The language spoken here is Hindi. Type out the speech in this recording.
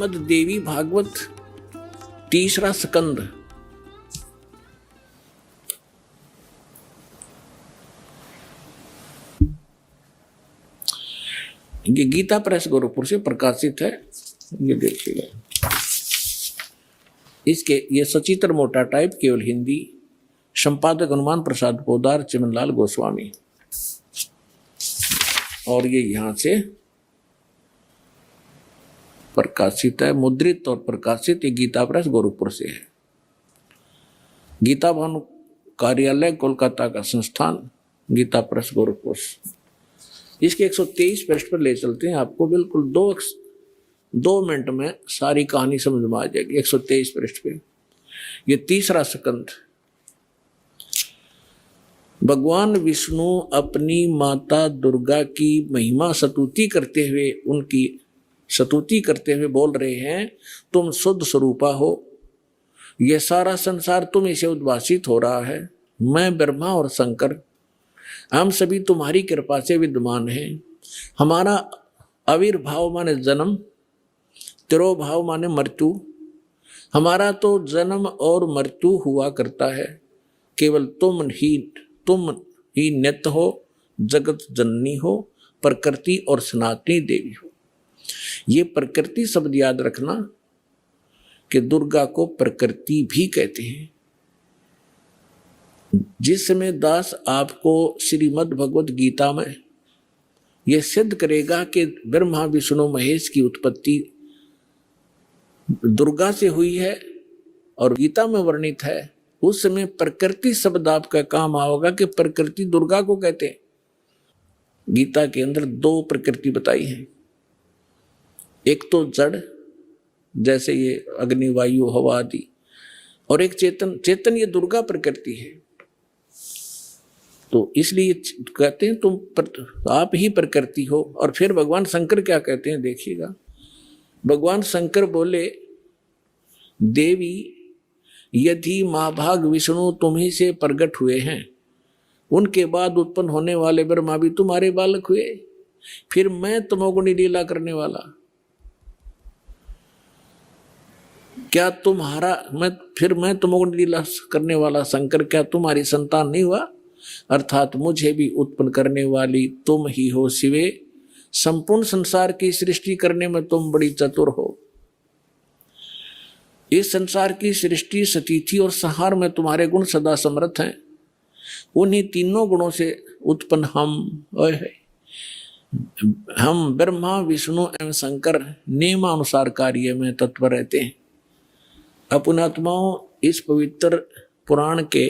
श्रीमद् देवी भागवत तीसरा स्कंद। ये गीता प्रेस गोरखपुर से प्रकाशित है। ये देखिएगा, इसके ये सचित्र मोटा टाइप, केवल हिंदी। संपादक हनुमान प्रसाद पोदार, चिमनलाल गोस्वामी। और ये यहां से प्रकाशित है, मुद्रित और प्रकाशित। ये गीता प्रेस गोरखपुर से है। गीता भवन कार्यालय कोलकाता का संस्थान, गीता प्रेस गोरखपुर। इसके 123 पृष्ठ पर ले चलते हैं आपको। बिल्कुल दो मिनट में सारी कहानी समझ में आ जाएगी। 123 पृष्ठ पे ये तीसरा स्कंद। भगवान विष्णु अपनी माता दुर्गा की महिमा स्तुति करते हुए, उनकी स्तुति करते हुए बोल रहे हैं, तुम शुद्ध स्वरूपा हो, यह सारा संसार तुम इसे उद्भासित हो रहा है। मैं ब्रह्मा और शंकर, हम सभी तुम्हारी कृपा से विद्यमान हैं। हमारा आविर्भाव माने जन्म, तिरोभाव माने मृत्यु। हमारा तो जन्म और मृत्यु हुआ करता है। केवल तुम ही नित्य हो, जगत जननी हो, प्रकृति और सनातनी देवी हो। ये प्रकृति शब्द याद रखना कि दुर्गा को प्रकृति भी कहते हैं। जिस समय दास आपको श्रीमद् भगवद गीता में यह सिद्ध करेगा कि ब्रह्मा विष्णु महेश की उत्पत्ति दुर्गा से हुई है और गीता में वर्णित है, उस समय प्रकृति शब्द आपका काम आओगा कि प्रकृति दुर्गा को कहते हैं। गीता के अंदर 2 प्रकृति बताई है। एक तो जड़, जैसे ये अग्नि वायु हवा आदि, और एक चेतन ये दुर्गा प्रकृति है। तो इसलिए कहते हैं तुम आप ही प्रकृति हो। और फिर भगवान शंकर क्या कहते हैं, देखिएगा। भगवान शंकर बोले, देवी यदि महाभाग विष्णु तुम्ही से प्रकट हुए हैं, उनके बाद उत्पन्न होने वाले ब्रह्मा भी तुम्हारे बालक हुए, फिर मैं तमोगुणी लीला करने वाला, क्या मैं तमोगुणी लीला करने वाला शंकर क्या तुम्हारी संतान नहीं हुआ? अर्थात मुझे भी उत्पन्न करने वाली तुम ही हो शिवे। संपूर्ण संसार की सृष्टि करने में तुम बड़ी चतुर हो। इस संसार की सृष्टि, स्थिति और संहार में तुम्हारे गुण सदा समर्थ हैं। उन्हीं तीनों गुणों से उत्पन्न हम ब्रह्मा विष्णु एवं शंकर नियमानुसार कार्य में तत्पर रहते हैं। अपनात्माओं, इस पवित्र पुराण के